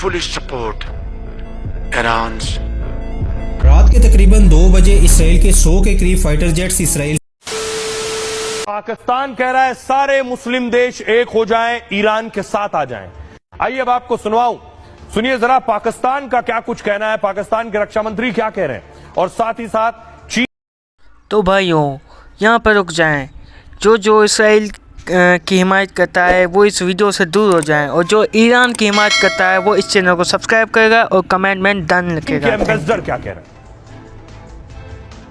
fully support Iran's. रात के तकरीबन 2 बजे इसराइल के 100 के करीब फाइटर जेट्स इसराइल। पाकिस्तान कह रहा है सारे मुस्लिम देश एक हो जाएं, ईरान के साथ आ जाएं। आइए अब आपको सुनवाऊं, सुनिए जरा पाकिस्तान का क्या कुछ कहना है, पाकिस्तान के रक्षा मंत्री क्या कह रहे हैं और साथ ही साथ चीन। तो भाइयों यहाँ पर रुक जाएं, जो इसराइल की हिमायत करता है वो इस वीडियो से दूर हो जाएं और जो ईरान की हिमायत करता है वो इस चैनल को सब्सक्राइब करेगा और कमेंट में डन लिखेगा। एम्बेसडर क्या कह रहे हैं?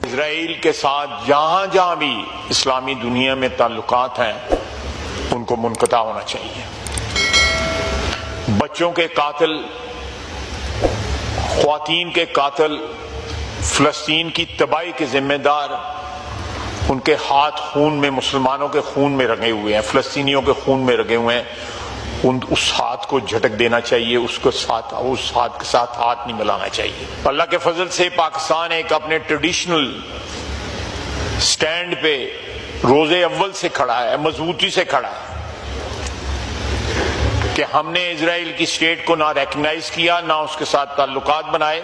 इजराइल के साथ जहां जहां भी इस्लामी दुनिया में ताल्लुकात हैं उनको मुनक़ता होना चाहिए। बच्चों के कातिल, ख्वातीन के कातिल, फलस्तीन की तबाही के जिम्मेदार, उनके हाथ खून में, मुसलमानों के खून में रंगे हुए हैं, फलस्तीनियों के खून में रंगे हुए हैं। उस हाथ को झटक देना चाहिए, उस हाथ के साथ हाथ नहीं मिलाना चाहिए। अल्लाह के फजल से पाकिस्तान एक अपने ट्रेडिशनल स्टैंड पे रोजे अव्वल से खड़ा है, मजबूती से खड़ा है कि हमने इजराइल की स्टेट को ना रिकॉग्नाइज किया, ना उसके साथ ताल्लुकात बनाए।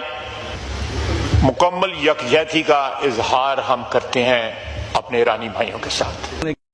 मुकम्मल यकजहती का इजहार हम करते हैं अपने ईरानी भाइयों के साथ।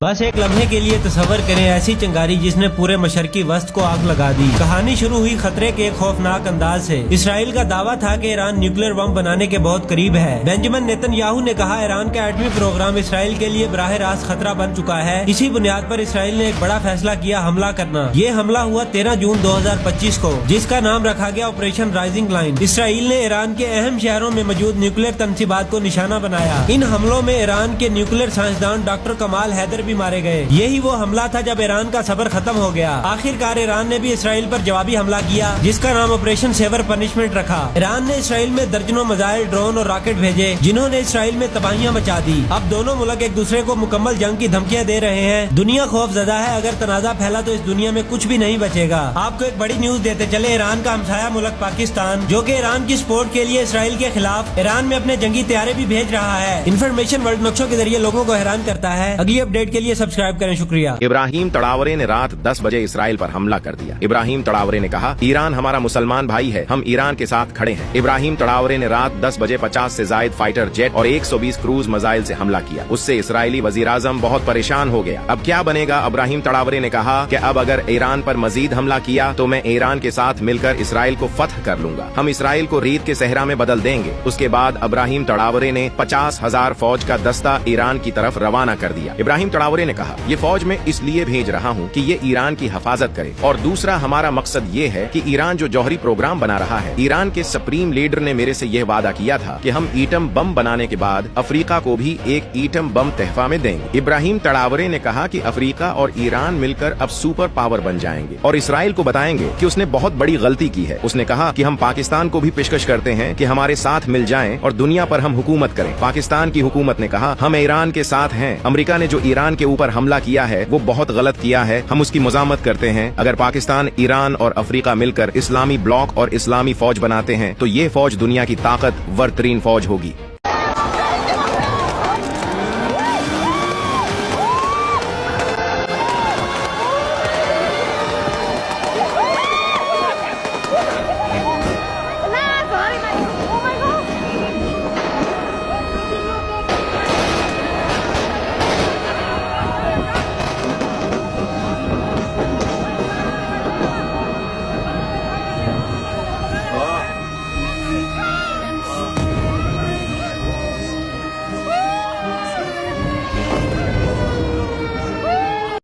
बस एक लम्हे के लिए तस्वर करें ऐसी चिंगारी जिसने पूरे मशरकी वस्त को आग लगा दी। कहानी शुरू हुई खतरे के एक खौफनाक अंदाज से। इसराइल का दावा था कि ईरान न्यूक्लियर बम बनाने के बहुत करीब है। बेंजामिन नेतन्याहू ने कहा ईरान का एटमी प्रोग्राम इसराइल के लिए बराह रास्त खतरा बन चुका है। इसी बुनियाद पर इसराइल ने एक बड़ा फैसला किया, हमला करना। ये हमला हुआ 13 जून 2025 को, जिसका नाम रखा गया ऑपरेशन राइजिंग लाइन। इसराइल ने ईरान के अहम शहरों में मौजूद न्यूक्लियर तनसीबात को निशाना बनाया। इन हमलों में ईरान के न्यूक्लियर साइंसदान डॉक्टर कमाल हैदर भी मारे गए। यही वो हमला था जब ईरान का सब्र खत्म हो गया। आखिरकार ईरान ने भी इसराइल पर जवाबी हमला किया, जिसका नाम ऑपरेशन सेवर पनिशमेंट रखा। ईरान ने इसराइल में दर्जनों मिसाइल, ड्रोन और रॉकेट भेजे, जिन्होंने इसराइल में तबाहियां मचा दी। अब दोनों मुल्क एक दूसरे को मुकम्मल जंग की धमकियां दे रहे हैं। दुनिया खौफजदा है। अगर तनाजा फैला तो इस दुनिया में कुछ भी नहीं बचेगा। आपको एक बड़ी न्यूज देते चले, ईरान का हमसाया मुल्क पाकिस्तान, जो कि ईरान की सपोर्ट के लिए इसराइल के खिलाफ ईरान में अपने जंगी तैयारे भी भेज रहा है। इन्फॉर्मेशन वर्ल्ड नक्शों के जरिए लोगों को हैरान करता है। अगली अपडेट के लिए सब्सक्राइब करें। शुक्रिया। इब्राहिम तड़ावरे ने रात 10 बजे इसराइल पर हमला कर दिया। इब्राहिम तड़ावरे ने कहा, ईरान हमारा मुसलमान भाई है, हम ईरान के साथ खड़े हैं। इब्राहिम तड़ावरे ने रात 10 बजे 50 से जायद फाइटर जेट और 120 क्रूज मिसाइल से हमला किया। उससे इसराइली वजीर-आज़म बहुत परेशान हो गया। अब क्या बनेगा? इब्राहिम तड़ावरे ने कहा कि अब अगर ईरान पर मजीद हमला किया तो मैं ईरान के साथ मिलकर इसराइल को फतह कर लूंगा। हम इसराइल को रेत के सहरा में बदल देंगे। उसके बाद इब्राहिम तड़ावरे ने 50,000 फौज का दस्ता ईरान की तरफ रवाना कर दिया। इब्राहिम तड़ावरे ने कहा, ये फौज मैं इसलिए भेज रहा हूँ कि ये ईरान की हिफाजत करे, और दूसरा हमारा मकसद ये है कि ईरान जो जौहरी प्रोग्राम बना रहा है, ईरान के सुप्रीम लीडर ने मेरे से यह वादा किया था कि हम ईटम बम बनाने के बाद अफ्रीका को भी एक ईटम बम तहफा में देंगे। इब्राहिम तड़ावरे ने कहा कि अफ्रीका और ईरान मिलकर अब सुपर पावर बन जाएंगे और इसराइल को बताएंगे कि उसने बहुत बड़ी गलती की है। उसने कहा कि हम पाकिस्तान को भी पेशकश करते हैं कि हमारे साथ मिल जाएं और दुनिया पर हम हुकूमत करें। पाकिस्तान की हुकूमत ने कहा, हम ईरान के साथ हैं। अमेरिका ने जो ईरान के ऊपर हमला किया है वो बहुत गलत किया है, हम उसकी मज़ामत करते हैं। अगर पाकिस्तान, ईरान और अफ्रीका मिलकर इस्लामी ब्लॉक और इस्लामी फौज बनाते हैं तो ये फौज दुनिया की ताकतवर तरीन फौज होगी।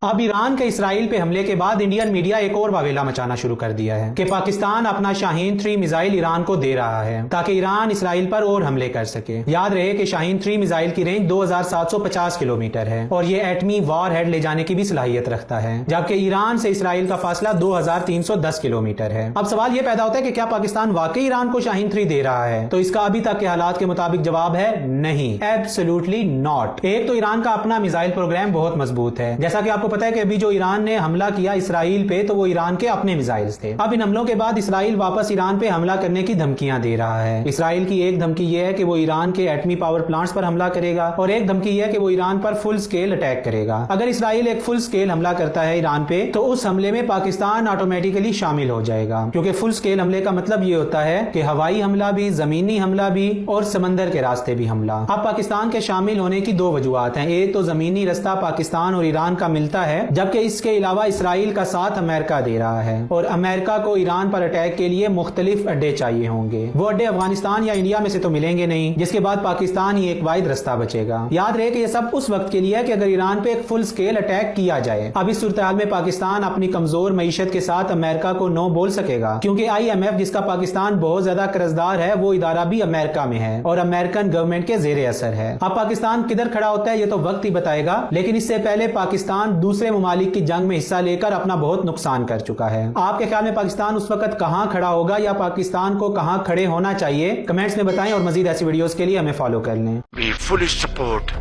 अब ईरान के इसराइल पे हमले के बाद इंडियन मीडिया एक और वावेला मचाना शुरू कर दिया है कि पाकिस्तान अपना शाहीन 3 मिसाइल ईरान को दे रहा है ताकि ईरान इसराइल पर और हमले कर सके। याद रहे कि शाहीन 3 मिसाइल की रेंज 2750 किलोमीटर है और ये एटमी वॉर हेड ले जाने की भी सलाहियत रखता है, जबकि ईरान से इसराइल का फासला 2310 किलोमीटर है। अब सवाल ये पैदा होता है कि क्या पाकिस्तान वाकई ईरान को शाहीन 3 दे रहा है? तो इसका अभी तक के हालात के मुताबिक जवाब है नहीं, एब्सोल्युटली नॉट। एक तो ईरान का अपना मिसाइल प्रोग्राम बहुत मजबूत है। जैसा कि आपको पता है कि अभी जो ईरान ने हमला किया इसराइल पे, तो वो ईरान के अपने मिसाइल्स थे। अब इन हमलों के बाद इसराइल वापस ईरान पे हमला करने की धमकियां दे रहा है। इसराइल की एक धमकी यह है कि वो ईरान के एटमी पावर प्लांट्स पर हमला करेगा, और एक धमकी यह है कि वो ईरान पर फुल स्केल अटैक करेगा। अगर इसराइल एक फुल स्केल हमला करता है ईरान पे, तो उस हमले में पाकिस्तान ऑटोमेटिकली शामिल हो जाएगा, क्योंकि फुल स्केल हमले का मतलब ये होता है कि हवाई हमला भी, जमीनी हमला भी और समंदर के रास्ते भी हमला। अब पाकिस्तान के शामिल होने की दो वजूहत हैं। एक तो जमीनी रास्ता पाकिस्तान और ईरान का मिलता है, जबकि इसके अलावा इसराइल का साथ अमेरिका दे रहा है, और अमेरिका को ईरान पर अटैक के लिए मुख्तलिफ अड्डे चाहिए होंगे। वो अड्डे अफगानिस्तान या इंडिया में से तो मिलेंगे नहीं, जिसके बाद पाकिस्तान ही एक वाहिद रास्ता बचेगा। याद रहे कि यह सब उस वक्त के लिए है कि अगर ईरान पे एक फुल स्केल अटैक किया जाए। अब इस सूरत हाल में पाकिस्तान अपनी कमजोर मईशत के साथ अमेरिका को नो बोल सकेगा, क्योंकि IMF जिसका पाकिस्तान बहुत ज्यादा कर्जदार है, वो इदारा भी अमेरिका में है और अमेरिकन गवर्नमेंट के जेर असर है। अब पाकिस्तान किधर खड़ा होता है ये तो वक्त ही बताएगा, लेकिन इससे पहले पाकिस्तान दूसरे ममालिक की जंग में हिस्सा लेकर अपना बहुत नुकसान कर चुका है। आपके ख्याल में पाकिस्तान उस वक्त कहां खड़ा होगा, या पाकिस्तान को कहां खड़े होना चाहिए? कमेंट्स में बताएं, और मजीद ऐसी वीडियोस के लिए हमें फॉलो कर लें। We fully support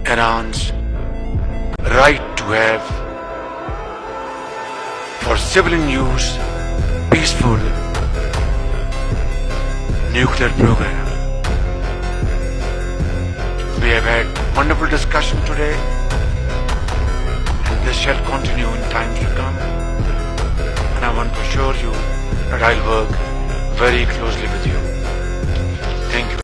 Iran's right to have, for civilian use, peaceful nuclear program. We have had wonderful discussion today, and this shall continue in times to come. And I want to assure you that I'll work very closely with you. Thank you.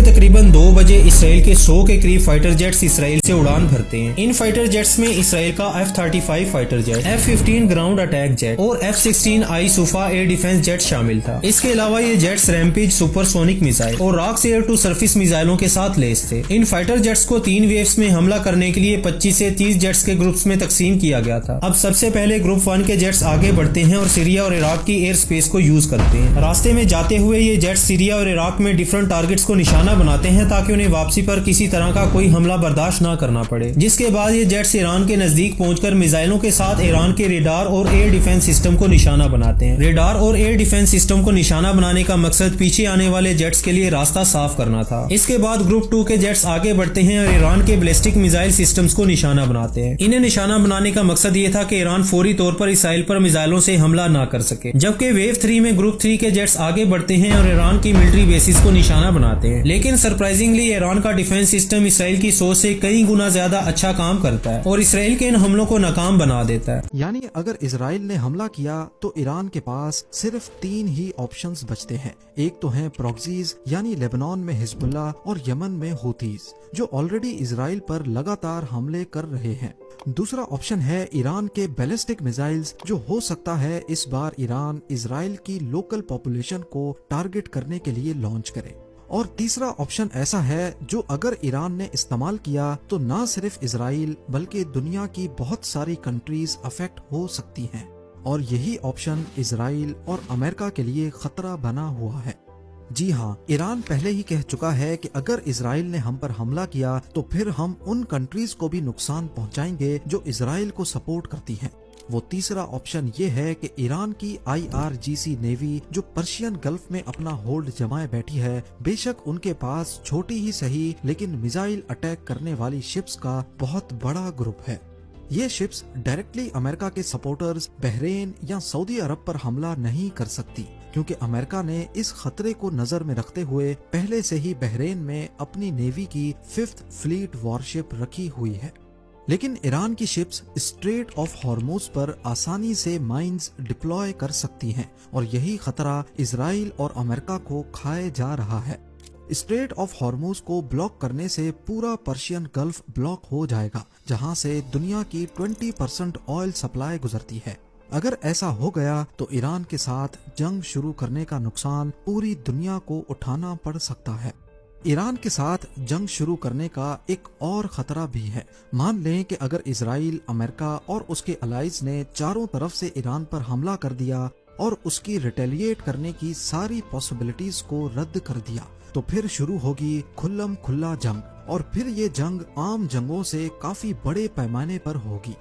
तकरीबन 2 बजे Israel के 100 के करीब fighter jets Israel से उड़ान भरते हैं। इन fighter jets में इसराइल का F-35 fighter jet, F-15 ground attack jet और F-16 आई सुफा एयर डिफेंस जेट शामिल था। इसके अलावा ये जेट्स रैम्पेज सुपरसोनिक मिसाइल और रॉक एयर टू सरफेस मिसाइलों के साथ लैस थे। इन फाइटर जेट्स को 3 वेव्स में हमला करने के लिए 25 से 30 जेट्स के ग्रुप्स में तकसीम किया गया था। अब सबसे पहले ग्रुप 1 के जेट्स आगे बढ़ते हैं और सीरिया और इराक की एयर स्पेस को यूज करते हैं। रास्ते में जाते हुए ये जेट्स सीरिया और इराक में डिफरेंट टारगेट्स को निशाना बनाते हैं, ताकि उन्हें वापसी पर किसी तरह का कोई हमला बर्दाश्त न करना पड़े। जिसके बाद ये जेट्स ईरान के नजदीक पहुंचकर मिसाइलों के साथ ईरान के रेडार और एयर डिफेंस सिस्टम को निशाना बनाते हैं। रेडार और एयर डिफेंस सिस्टम को निशाना बनाने का मकसद पीछे आने वाले जेट्स के लिए रास्ता साफ करना था। इसके बाद ग्रुप 2 के जेट्स आगे बढ़ते हैं और ईरान के बैलिस्टिक मिसाइल सिस्टम्स को निशाना बनाते हैं। इन्हें निशाना बनाने का मकसद ये था कि ईरान फौरी तौर पर इसराइल पर मिसाइलों से हमला न कर सके। जबकि वेव 3 में ग्रुप 3 के जेट्स आगे बढ़ते हैं और ईरान की मिलिट्री बेसिस को निशाना बनाते हैं। लेकिन सरप्राइजिंगली ईरान का डिफेंस सिस्टम इसराइल की सोच से कई गुना ज्यादा अच्छा काम करता है और इसराइल के इन हमलों को नाकाम बना देता है। यानी अगर इसराइल ने हमला किया तो ईरान के पास सिर्फ 3 ही ऑप्शंस बचते हैं। एक तो है प्रॉक्सीज यानी लेबनान में हिजबुल्ला और यमन में हूथीज, जो ऑलरेडी इसराइल पर लगातार हमले कर रहे हैं। दूसरा ऑप्शन है ईरान के बैलिस्टिक मिसाइल्स, जो हो सकता है इस बार ईरान इसराइल की लोकल पॉपुलेशन को टारगेट करने के लिए लॉन्च करे। और तीसरा ऑप्शन ऐसा है जो अगर ईरान ने इस्तेमाल किया तो न सिर्फ इसराइल बल्कि दुनिया की बहुत सारी कंट्रीज अफेक्ट हो सकती हैं, और यही ऑप्शन इसराइल और अमेरिका के लिए खतरा बना हुआ है। जी हाँ, ईरान पहले ही कह चुका है कि अगर इसराइल ने हम पर हमला किया तो फिर हम उन कंट्रीज को भी नुकसान पहुंचाएंगे जो इसराइल को सपोर्ट करती हैं। वो तीसरा ऑप्शन ये है कि ईरान की IRGC नेवी, जो पर्शियन गल्फ में अपना होल्ड जमाए बैठी है, बेशक उनके पास छोटी ही सही लेकिन मिसाइल अटैक करने वाली शिप्स का बहुत बड़ा ग्रुप है। ये शिप्स डायरेक्टली अमेरिका के सपोर्टर्स बहरीन या सऊदी अरब पर हमला नहीं कर सकती, क्योंकि अमेरिका ने इस खतरे को नजर में रखते हुए पहले से ही बहरीन में अपनी नेवी की 5th फ्लीट वॉरशिप रखी हुई है। लेकिन ईरान की शिप्स स्ट्रेट ऑफ हॉर्मुज पर आसानी से माइंस डिप्लॉय कर सकती हैं, और यही खतरा इसराइल और अमेरिका को खाए जा रहा है। स्ट्रेट ऑफ हॉर्मुज को ब्लॉक करने से पूरा पर्शियन गल्फ ब्लॉक हो जाएगा, जहां से दुनिया की 20% ऑयल सप्लाई गुजरती है। अगर ऐसा हो गया तो ईरान के साथ जंग शुरू करने का नुकसान पूरी दुनिया को उठाना पड़ सकता है। ईरान के साथ जंग शुरू करने का एक और खतरा भी है। मान लें कि अगर इजराइल, अमेरिका और उसके अलाइज ने चारों तरफ से ईरान पर हमला कर दिया और उसकी रिटेलिएट करने की सारी पॉसिबिलिटीज को रद्द कर दिया, तो फिर शुरू होगी खुल्लम खुल्ला जंग, और फिर ये जंग आम जंगों से काफी बड़े पैमाने पर होगी।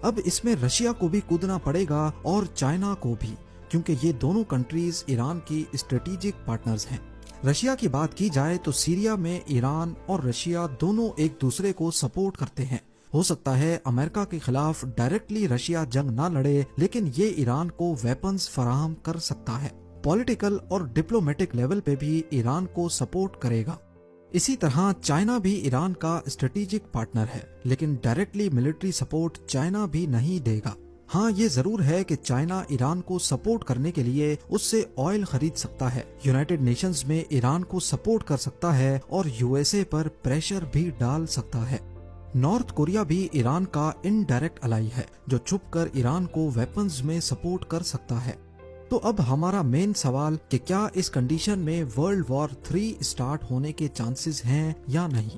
अब इसमें रशिया को भी कूदना पड़ेगा और चाइना को भी, क्योंकि ये दोनों कंट्रीज ईरान की स्ट्रेटेजिक पार्टनर्स हैं। रशिया की बात की जाए तो सीरिया में ईरान और रशिया दोनों एक दूसरे को सपोर्ट करते हैं। हो सकता है अमेरिका के खिलाफ डायरेक्टली रशिया जंग ना लड़े, लेकिन ये ईरान को वेपन्स फराहम कर सकता है। पॉलिटिकल और डिप्लोमेटिक लेवल पे भी ईरान को सपोर्ट करेगा। इसी तरह चाइना भी ईरान का स्ट्रेटेजिक पार्टनर है, लेकिन डायरेक्टली मिलिट्री सपोर्ट चाइना भी नहीं देगा। हाँ, ये जरूर है कि चाइना ईरान को सपोर्ट करने के लिए उससे ऑयल खरीद सकता है, यूनाइटेड नेशंस में ईरान को सपोर्ट कर सकता है और यूएसए पर प्रेशर भी डाल सकता है। नॉर्थ कोरिया भी ईरान का इनडायरेक्ट अलाई है, जो छुपकर ईरान को वेपन्स में सपोर्ट कर सकता है। तो अब हमारा मेन सवाल कि क्या इस कंडीशन में वर्ल्ड वॉर 3 स्टार्ट होने के चांसेस हैं या नहीं।